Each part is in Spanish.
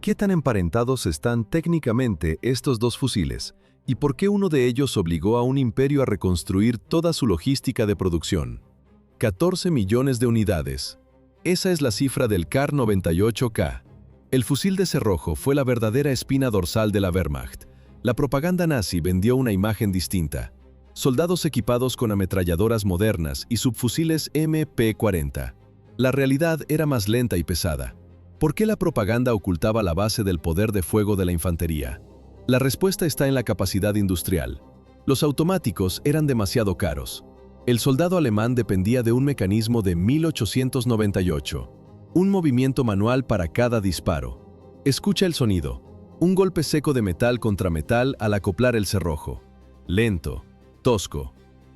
¿Qué tan emparentados están técnicamente estos dos fusiles? ¿Y por qué uno de ellos obligó a un imperio a reconstruir toda su logística de producción? 14 millones de unidades. Esa es la cifra del Kar-98K. El fusil de cerrojo fue la verdadera espina dorsal de la Wehrmacht. La propaganda nazi vendió una imagen distinta. Soldados equipados con ametralladoras modernas y subfusiles MP-40. La realidad era más lenta y pesada. ¿Por qué la propaganda ocultaba la base del poder de fuego de la infantería? La respuesta está en la capacidad industrial. Los automáticos eran demasiado caros. El soldado alemán dependía de un mecanismo de 1898. Un movimiento manual para cada disparo. Escucha el sonido. Un golpe seco de metal contra metal al acoplar el cerrojo. Lento, tosco.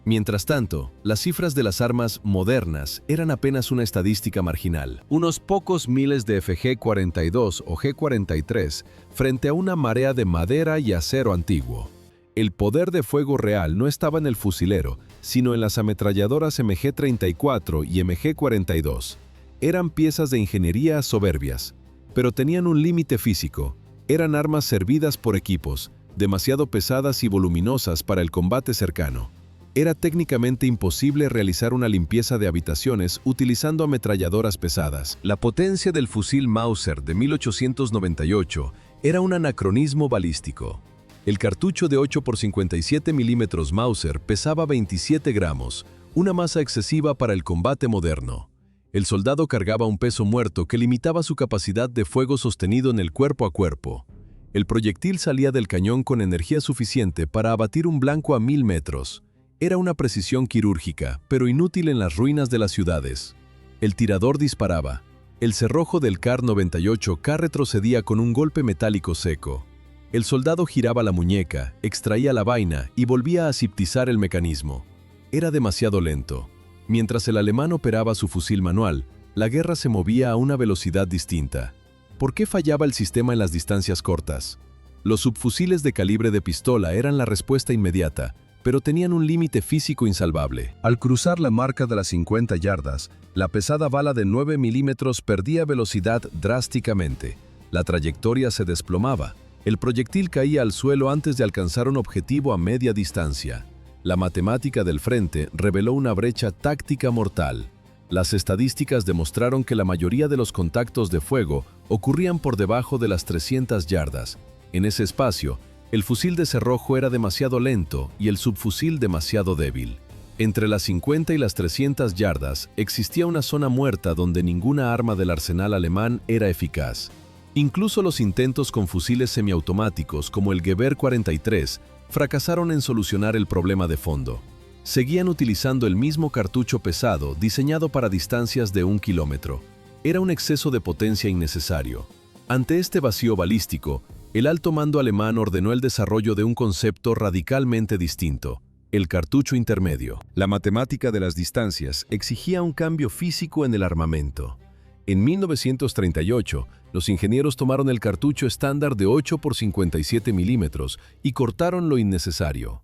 Mientras tanto, las cifras de las armas modernas eran apenas una estadística marginal. Unos pocos miles de FG-42 o G-43 frente a una marea de madera y acero antiguo. El poder de fuego real no estaba en el fusilero, sino en las ametralladoras MG-34 y MG-42. Eran piezas de ingeniería soberbias, pero tenían un límite físico. Eran armas servidas por equipos, demasiado pesadas y voluminosas para el combate cercano. Era técnicamente imposible realizar una limpieza de habitaciones utilizando ametralladoras pesadas. La potencia del fusil Mauser de 1898 era un anacronismo balístico. El cartucho de 8 x 57 mm Mauser pesaba 27 gramos, una masa excesiva para el combate moderno. El soldado cargaba un peso muerto que limitaba su capacidad de fuego sostenido en el cuerpo a cuerpo. El proyectil salía del cañón con energía suficiente para abatir un blanco a 1000 metros. Era una precisión quirúrgica, pero inútil en las ruinas de las ciudades. El tirador disparaba. El cerrojo del Kar-98K retrocedía con un golpe metálico seco. El soldado giraba la muñeca, extraía la vaina y volvía a aseptizar el mecanismo. Era demasiado lento. Mientras el alemán operaba su fusil manual, la guerra se movía a una velocidad distinta. ¿Por qué fallaba el sistema en las distancias cortas? Los subfusiles de calibre de pistola eran la respuesta inmediata, pero tenían un límite físico insalvable. Al cruzar la marca de las 50 yardas, la pesada bala de 9 milímetros perdía velocidad drásticamente. La trayectoria se desplomaba. El proyectil caía al suelo antes de alcanzar un objetivo a media distancia. La matemática del frente reveló una brecha táctica mortal. Las estadísticas demostraron que la mayoría de los contactos de fuego ocurrían por debajo de las 300 yardas. En ese espacio, el fusil de cerrojo era demasiado lento y el subfusil demasiado débil. Entre las 50 y las 300 yardas existía una zona muerta donde ninguna arma del arsenal alemán era eficaz. Incluso los intentos con fusiles semiautomáticos como el Gewehr 43 fracasaron en solucionar el problema de fondo. Seguían utilizando el mismo cartucho pesado diseñado para distancias de 1 kilómetro. Era un exceso de potencia innecesario. Ante este vacío balístico, el alto mando alemán ordenó el desarrollo de un concepto radicalmente distinto, el cartucho intermedio. La matemática de las distancias exigía un cambio físico en el armamento. En 1938, los ingenieros tomaron el cartucho estándar de 8 x 57 milímetros y cortaron lo innecesario.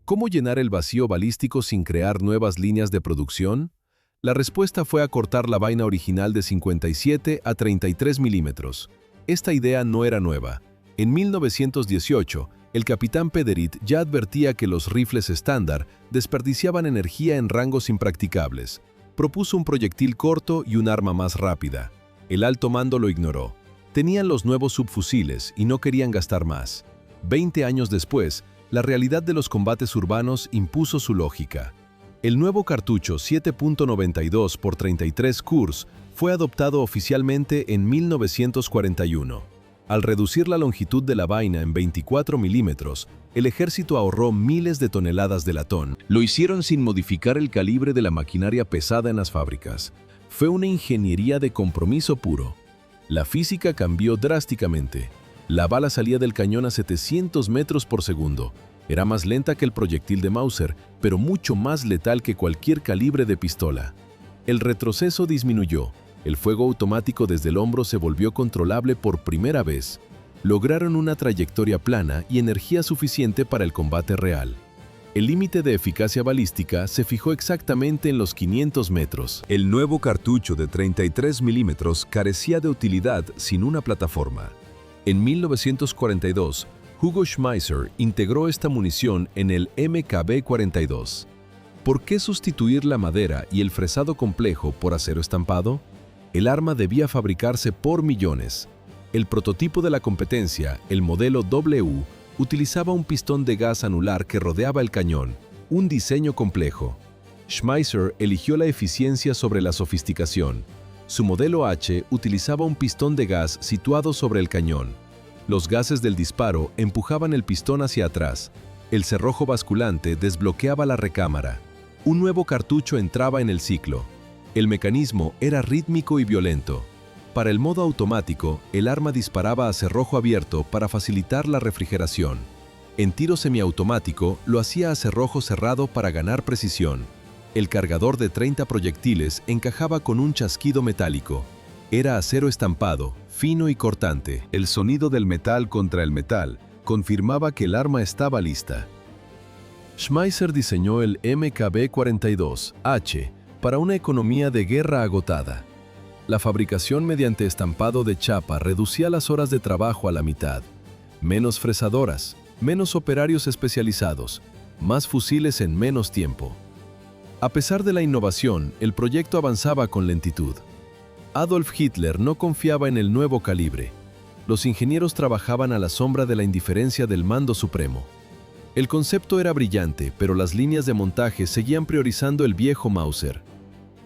¿Cómo llenar el vacío balístico sin crear nuevas líneas de producción? La respuesta fue acortar la vaina original de 57 a 33 milímetros. Esta idea no era nueva. En 1918, el capitán Pederit ya advertía que los rifles estándar desperdiciaban energía en rangos impracticables. Propuso un proyectil corto y un arma más rápida. El alto mando lo ignoró. Tenían los nuevos subfusiles y no querían gastar más. 20 años después, la realidad de los combates urbanos impuso su lógica. El nuevo cartucho 7.92 x 33 Kurs fue adoptado oficialmente en 1941. Al reducir la longitud de la vaina en 24 milímetros, el ejército ahorró miles de toneladas de latón. Lo hicieron sin modificar el calibre de la maquinaria pesada en las fábricas. Fue una ingeniería de compromiso puro. La física cambió drásticamente. La bala salía del cañón a 700 metros por segundo. Era más lenta que el proyectil de Mauser, pero mucho más letal que cualquier calibre de pistola. El retroceso disminuyó. El fuego automático desde el hombro se volvió controlable por primera vez. Lograron una trayectoria plana y energía suficiente para el combate real. El límite de eficacia balística se fijó exactamente en los 500 metros. El nuevo cartucho de 33 milímetros carecía de utilidad sin una plataforma. En 1942, Hugo Schmeisser integró esta munición en el MKB-42. ¿Por qué sustituir la madera y el fresado complejo por acero estampado? El arma debía fabricarse por millones. El prototipo de la competencia, el modelo W, utilizaba un pistón de gas anular que rodeaba el cañón, un diseño complejo. Schmeisser eligió la eficiencia sobre la sofisticación. Su modelo H utilizaba un pistón de gas situado sobre el cañón. Los gases del disparo empujaban el pistón hacia atrás. El cerrojo basculante desbloqueaba la recámara. Un nuevo cartucho entraba en el ciclo. El mecanismo era rítmico y violento. Para el modo automático, el arma disparaba a cerrojo abierto para facilitar la refrigeración. En tiro semiautomático, lo hacía a cerrojo cerrado para ganar precisión. El cargador de 30 proyectiles encajaba con un chasquido metálico. Era acero estampado, fino y cortante. El sonido del metal contra el metal confirmaba que el arma estaba lista. Schmeisser diseñó el MKB-42H para una economía de guerra agotada. La fabricación mediante estampado de chapa reducía las horas de trabajo a la mitad. Menos fresadoras, menos operarios especializados, más fusiles en menos tiempo. A pesar de la innovación, el proyecto avanzaba con lentitud. Adolf Hitler no confiaba en el nuevo calibre. Los ingenieros trabajaban a la sombra de la indiferencia del mando supremo. El concepto era brillante, pero las líneas de montaje seguían priorizando el viejo Mauser.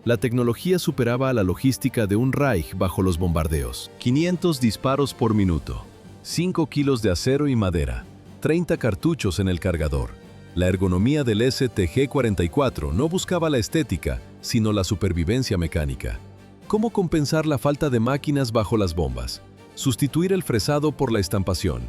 La tecnología superaba a la logística de un Reich bajo los bombardeos. 500 disparos por minuto, 5 kilos de acero y madera, 30 cartuchos en el cargador. La ergonomía del STG-44 no buscaba la estética, sino la supervivencia mecánica. ¿Cómo compensar la falta de máquinas bajo las bombas? Sustituir el fresado por la estampación.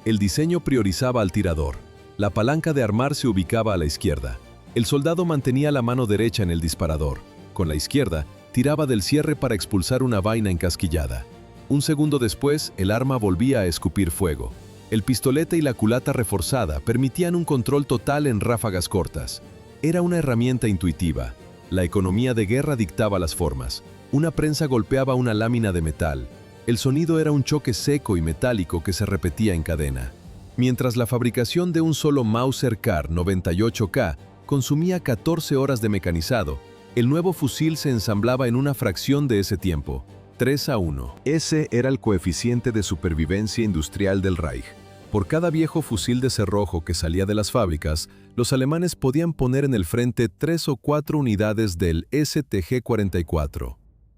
El diseño priorizaba al tirador. La palanca de armar se ubicaba a la izquierda. El soldado mantenía la mano derecha en el disparador. Con la izquierda, tiraba del cierre para expulsar una vaina encasquillada. Un segundo después, el arma volvía a escupir fuego. El pistolete y la culata reforzada permitían un control total en ráfagas cortas. Era una herramienta intuitiva. La economía de guerra dictaba las formas. Una prensa golpeaba una lámina de metal. El sonido era un choque seco y metálico que se repetía en cadena. Mientras la fabricación de un solo Mauser Kar 98K consumía 14 horas de mecanizado, el nuevo fusil se ensamblaba en una fracción de ese tiempo, 3:1. Ese era el coeficiente de supervivencia industrial del Reich. Por cada viejo fusil de cerrojo que salía de las fábricas, los alemanes podían poner en el frente 3 o 4 unidades del STG-44.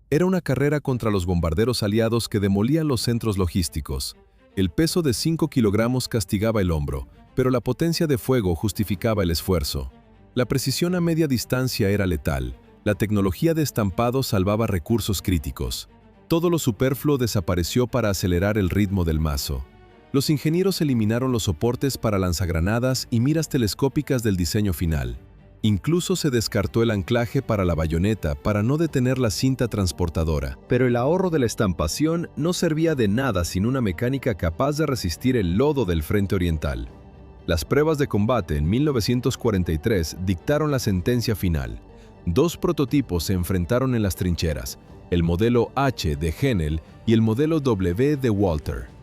Era una carrera contra los bombarderos aliados que demolían los centros logísticos. El peso de 5 kilogramos castigaba el hombro, pero la potencia de fuego justificaba el esfuerzo. La precisión a media distancia era letal. La tecnología de estampado salvaba recursos críticos. Todo lo superfluo desapareció para acelerar el ritmo del mazo. Los ingenieros eliminaron los soportes para lanzagranadas y miras telescópicas del diseño final. Incluso se descartó el anclaje para la bayoneta para no detener la cinta transportadora. Pero el ahorro de la estampación no servía de nada sin una mecánica capaz de resistir el lodo del frente oriental. Las pruebas de combate en 1943 dictaron la sentencia final. 2 prototipos se enfrentaron en las trincheras, el modelo H de Henel y el modelo W de Walter.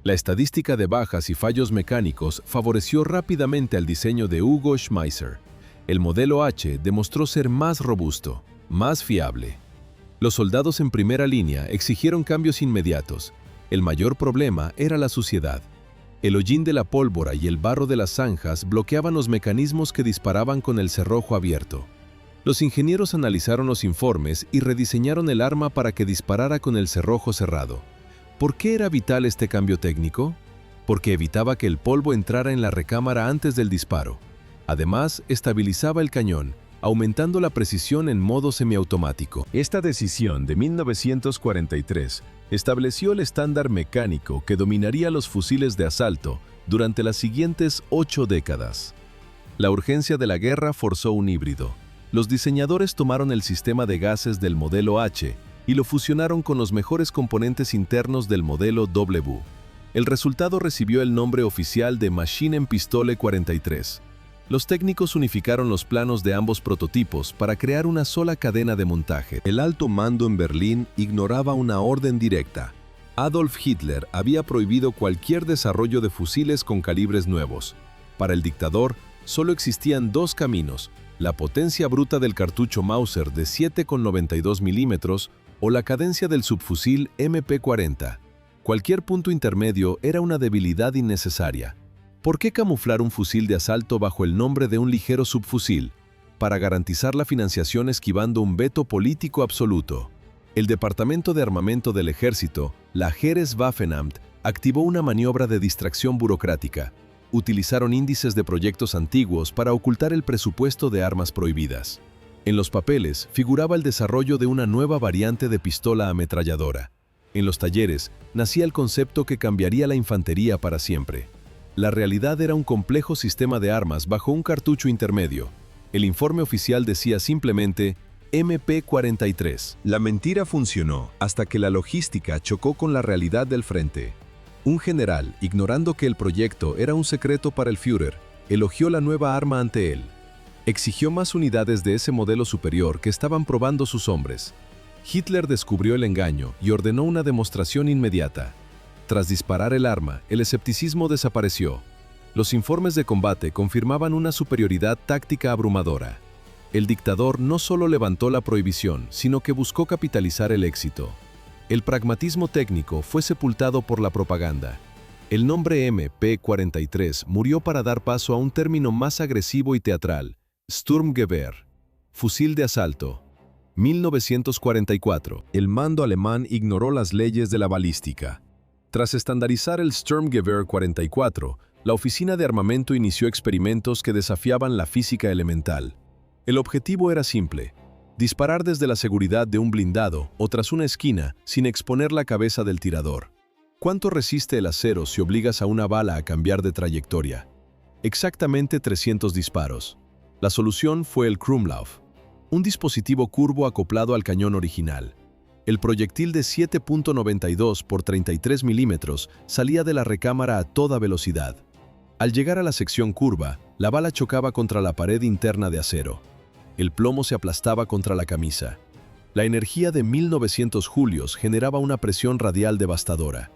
La estadística de bajas y fallos mecánicos favoreció rápidamente al diseño de Hugo Schmeisser. El modelo H demostró ser más robusto, más fiable. Los soldados en primera línea exigieron cambios inmediatos. El mayor problema era la suciedad. El hollín de la pólvora y el barro de las zanjas bloqueaban los mecanismos que disparaban con el cerrojo abierto. Los ingenieros analizaron los informes y rediseñaron el arma para que disparara con el cerrojo cerrado. ¿Por qué era vital este cambio técnico? Porque evitaba que el polvo entrara en la recámara antes del disparo. Además, estabilizaba el cañón, aumentando la precisión en modo semiautomático. Esta decisión de 1943 estableció el estándar mecánico que dominaría los fusiles de asalto durante las siguientes 8 décadas. La urgencia de la guerra forzó un híbrido. Los diseñadores tomaron el sistema de gases del modelo H y lo fusionaron con los mejores componentes internos del modelo W. El resultado recibió el nombre oficial de Maschinenpistole 43. Los técnicos unificaron los planos de ambos prototipos para crear una sola cadena de montaje. El alto mando en Berlín ignoraba una orden directa: Adolf Hitler había prohibido cualquier desarrollo de fusiles con calibres nuevos. Para el dictador, solo existían dos caminos: la potencia bruta del cartucho Mauser de 7,92 milímetros o la cadencia del subfusil MP-40. Cualquier punto intermedio era una debilidad innecesaria. ¿Por qué camuflar un fusil de asalto bajo el nombre de un ligero subfusil? Para garantizar la financiación esquivando un veto político absoluto. El Departamento de Armamento del Ejército, la Heereswaffenamt, activó una maniobra de distracción burocrática. Utilizaron índices de proyectos antiguos para ocultar el presupuesto de armas prohibidas. En los papeles figuraba el desarrollo de una nueva variante de pistola ametralladora. En los talleres nacía el concepto que cambiaría la infantería para siempre. La realidad era un complejo sistema de armas bajo un cartucho intermedio. El informe oficial decía simplemente MP-43. La mentira funcionó hasta que la logística chocó con la realidad del frente. Un general, ignorando que el proyecto era un secreto para el Führer, elogió la nueva arma ante él. Exigió más unidades de ese modelo superior que estaban probando sus hombres. Hitler descubrió el engaño y ordenó una demostración inmediata. Tras disparar el arma, el escepticismo desapareció. Los informes de combate confirmaban una superioridad táctica abrumadora. El dictador no solo levantó la prohibición, sino que buscó capitalizar el éxito. El pragmatismo técnico fue sepultado por la propaganda. El nombre MP-43 murió para dar paso a un término más agresivo y teatral: Sturmgewehr, fusil de asalto. 1944. El mando alemán ignoró las leyes de la balística. Tras estandarizar el Sturmgewehr 44, la Oficina de Armamento inició experimentos que desafiaban la física elemental. El objetivo era simple: disparar desde la seguridad de un blindado o tras una esquina sin exponer la cabeza del tirador. ¿Cuánto resiste el acero si obligas a una bala a cambiar de trayectoria? Exactamente 300 disparos. La solución fue el Krumlauf, un dispositivo curvo acoplado al cañón original. El proyectil de 7,92 por 33 milímetros salía de la recámara a toda velocidad. Al llegar a la sección curva, la bala chocaba contra la pared interna de acero. El plomo se aplastaba contra la camisa. La energía de 1900 julios generaba una presión radial devastadora.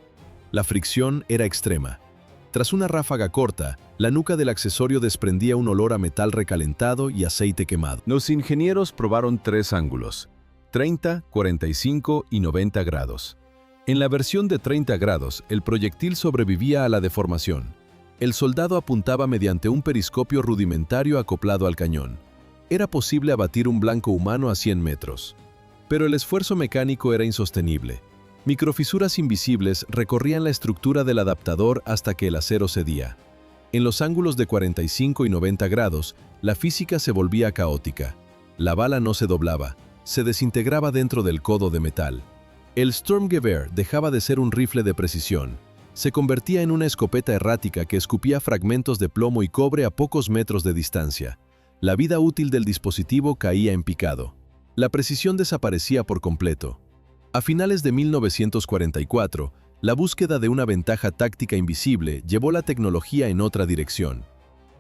La fricción era extrema. Tras una ráfaga corta, la nuca del accesorio desprendía un olor a metal recalentado y aceite quemado. Los ingenieros probaron tres ángulos: 30, 45 y 90 grados. En la versión de 30 grados, el proyectil sobrevivía a la deformación. El soldado apuntaba mediante un periscopio rudimentario acoplado al cañón. Era posible abatir un blanco humano a 100 metros. Pero el esfuerzo mecánico era insostenible. Microfisuras invisibles recorrían la estructura del adaptador hasta que el acero cedía. En los ángulos de 45 y 90 grados, la física se volvía caótica. La bala no se doblaba, se desintegraba dentro del codo de metal. El Sturmgewehr dejaba de ser un rifle de precisión. Se convertía en una escopeta errática que escupía fragmentos de plomo y cobre a pocos metros de distancia. La vida útil del dispositivo caía en picado. La precisión desaparecía por completo. A finales de 1944, la búsqueda de una ventaja táctica invisible llevó la tecnología en otra dirección.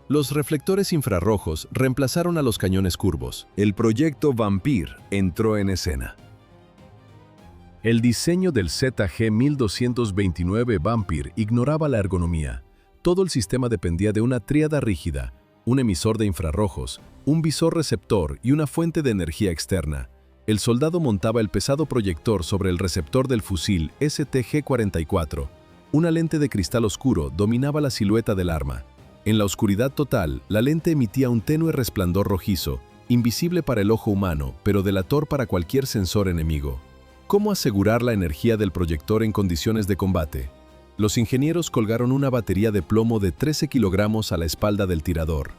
Los reflectores infrarrojos reemplazaron a los cañones curvos. El proyecto Vampir entró en escena. El diseño del ZG-1229 Vampir ignoraba la ergonomía. Todo el sistema dependía de una tríada rígida: un emisor de infrarrojos, un visor receptor y una fuente de energía externa. El soldado montaba el pesado proyector sobre el receptor del fusil STG-44. Una lente de cristal oscuro dominaba la silueta del arma. En la oscuridad total, la lente emitía un tenue resplandor rojizo, invisible para el ojo humano, pero delator para cualquier sensor enemigo. ¿Cómo asegurar la energía del proyector en condiciones de combate? Los ingenieros colgaron una batería de plomo de 13 kilogramos a la espalda del tirador.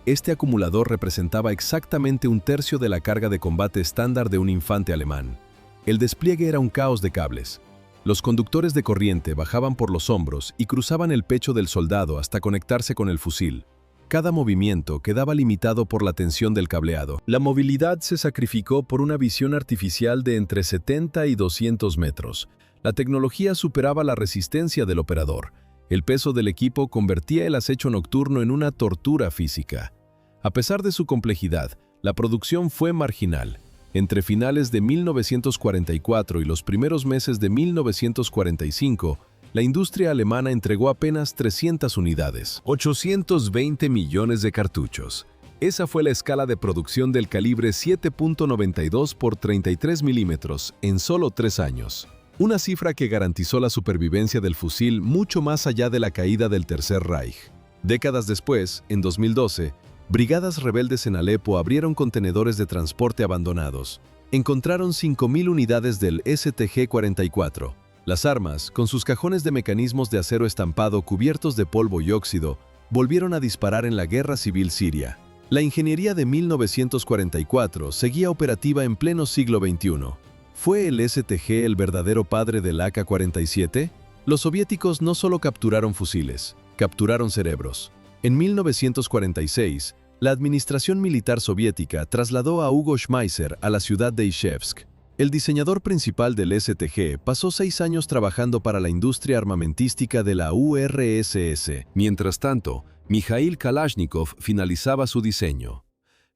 Este acumulador representaba exactamente un tercio de la carga de combate estándar de un infante alemán. El despliegue era un caos de cables. Los conductores de corriente bajaban por los hombros y cruzaban el pecho del soldado hasta conectarse con el fusil. Cada movimiento quedaba limitado por la tensión del cableado. La movilidad se sacrificó por una visión artificial de entre 70 y 200 metros. La tecnología superaba la resistencia del operador. El peso del equipo convertía el acecho nocturno en una tortura física. A pesar de su complejidad, la producción fue marginal. Entre finales de 1944 y los primeros meses de 1945, la industria alemana entregó apenas 300 unidades. 820 millones de cartuchos. Esa fue la escala de producción del calibre 7.92 por 33 milímetros en solo 3 años. Una cifra que garantizó la supervivencia del fusil mucho más allá de la caída del Tercer Reich. Décadas después, en 2012, brigadas rebeldes en Alepo abrieron contenedores de transporte abandonados. Encontraron 5.000 unidades del STG-44. Las armas, con sus cajones de mecanismos de acero estampado cubiertos de polvo y óxido, volvieron a disparar en la Guerra Civil Siria. La ingeniería de 1944 seguía operativa en pleno siglo XXI. ¿Fue el STG el verdadero padre del AK-47? Los soviéticos no solo capturaron fusiles, capturaron cerebros. En 1946, la administración militar soviética trasladó a Hugo Schmeisser a la ciudad de Izhevsk. El diseñador principal del STG pasó 6 años trabajando para la industria armamentística de la URSS. Mientras tanto, Mikhail Kalashnikov finalizaba su diseño.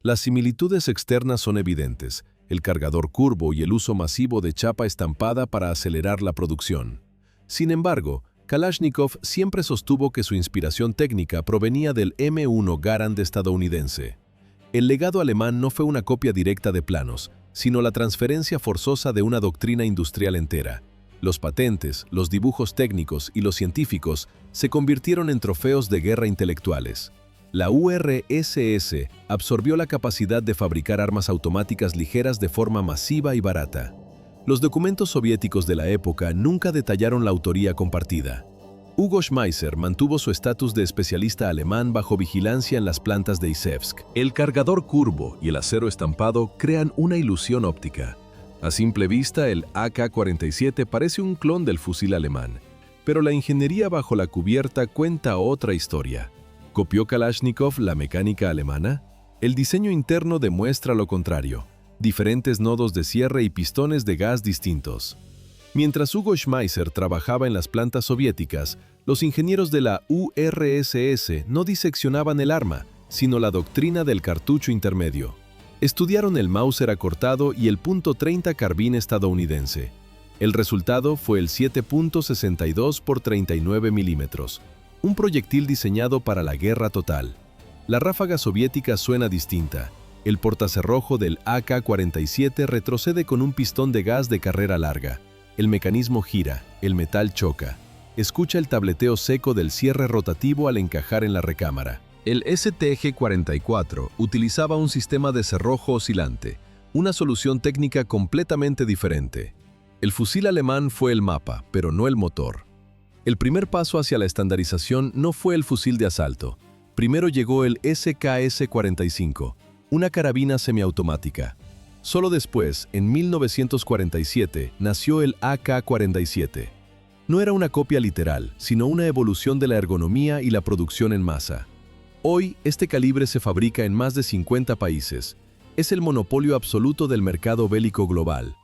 Las similitudes externas son evidentes: el cargador curvo y el uso masivo de chapa estampada para acelerar la producción. Sin embargo, Kalashnikov siempre sostuvo que su inspiración técnica provenía del M1 Garand estadounidense. El legado alemán no fue una copia directa de planos, sino la transferencia forzosa de una doctrina industrial entera. Los patentes, los dibujos técnicos y los científicos se convirtieron en trofeos de guerra intelectuales. La URSS absorbió la capacidad de fabricar armas automáticas ligeras de forma masiva y barata. Los documentos soviéticos de la época nunca detallaron la autoría compartida. Hugo Schmeisser mantuvo su estatus de especialista alemán bajo vigilancia en las plantas de Izhevsk. El cargador curvo y el acero estampado crean una ilusión óptica. A simple vista, el AK-47 parece un clon del fusil alemán, pero la ingeniería bajo la cubierta cuenta otra historia. ¿Copió Kalashnikov la mecánica alemana? El diseño interno demuestra lo contrario: diferentes nodos de cierre y pistones de gas distintos. Mientras Hugo Schmeisser trabajaba en las plantas soviéticas, los ingenieros de la URSS no diseccionaban el arma, sino la doctrina del cartucho intermedio. Estudiaron el Mauser acortado y el .30 carbín estadounidense. El resultado fue el 7.62 por 39 milímetros, un proyectil diseñado para la guerra total. La ráfaga soviética suena distinta. El portacerrojo del AK-47 retrocede con un pistón de gas de carrera larga. El mecanismo gira, el metal choca. Escucha el tableteo seco del cierre rotativo al encajar en la recámara. El STG-44 utilizaba un sistema de cerrojo oscilante, una solución técnica completamente diferente. El fusil alemán fue el mapa, pero no el motor. El primer paso hacia la estandarización no fue el fusil de asalto. Primero llegó el SKS-45, una carabina semiautomática. Solo después, en 1947, nació el AK-47. No era una copia literal, sino una evolución de la ergonomía y la producción en masa. Hoy, este calibre se fabrica en más de 50 países. Es el monopolio absoluto del mercado bélico global.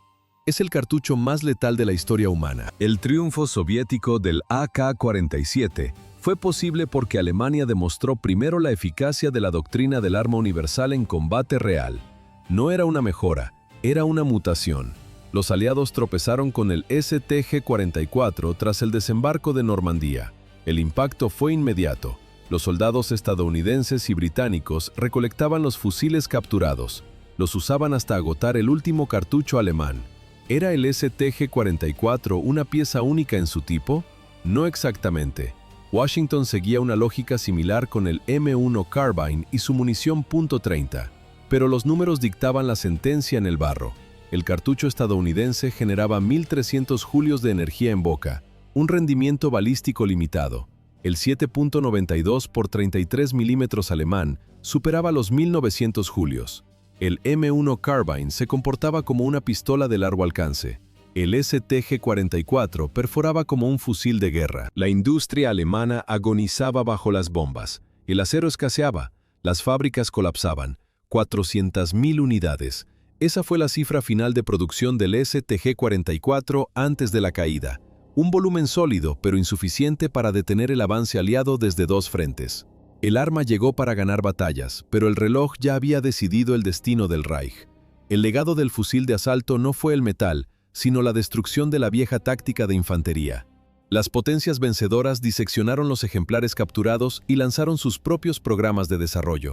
Es el cartucho más letal de la historia humana. El triunfo soviético del AK-47 fue posible porque Alemania demostró primero la eficacia de la doctrina del arma universal en combate real. No era una mejora, era una mutación. Los aliados tropezaron con el STG-44 tras el desembarco de Normandía. El impacto fue inmediato. Los soldados estadounidenses y británicos recolectaban los fusiles capturados. Los usaban hasta agotar el último cartucho alemán. ¿Era el STG-44 una pieza única en su tipo? No exactamente. Washington seguía una lógica similar con el M1 Carbine y su munición .30. Pero los números dictaban la sentencia en el barro. El cartucho estadounidense generaba 1.300 julios de energía en boca, un rendimiento balístico limitado. El 7.92 por 33 milímetros alemán superaba los 1.900 julios. El M1 Carbine se comportaba como una pistola de largo alcance. El STG-44 perforaba como un fusil de guerra. La industria alemana agonizaba bajo las bombas. El acero escaseaba. Las fábricas colapsaban. 400.000 unidades. Esa fue la cifra final de producción del STG-44 antes de la caída. Un volumen sólido, pero insuficiente para detener el avance aliado desde dos frentes. El arma llegó para ganar batallas, pero el reloj ya había decidido el destino del Reich. El legado del fusil de asalto no fue el metal, sino la destrucción de la vieja táctica de infantería. Las potencias vencedoras diseccionaron los ejemplares capturados y lanzaron sus propios programas de desarrollo.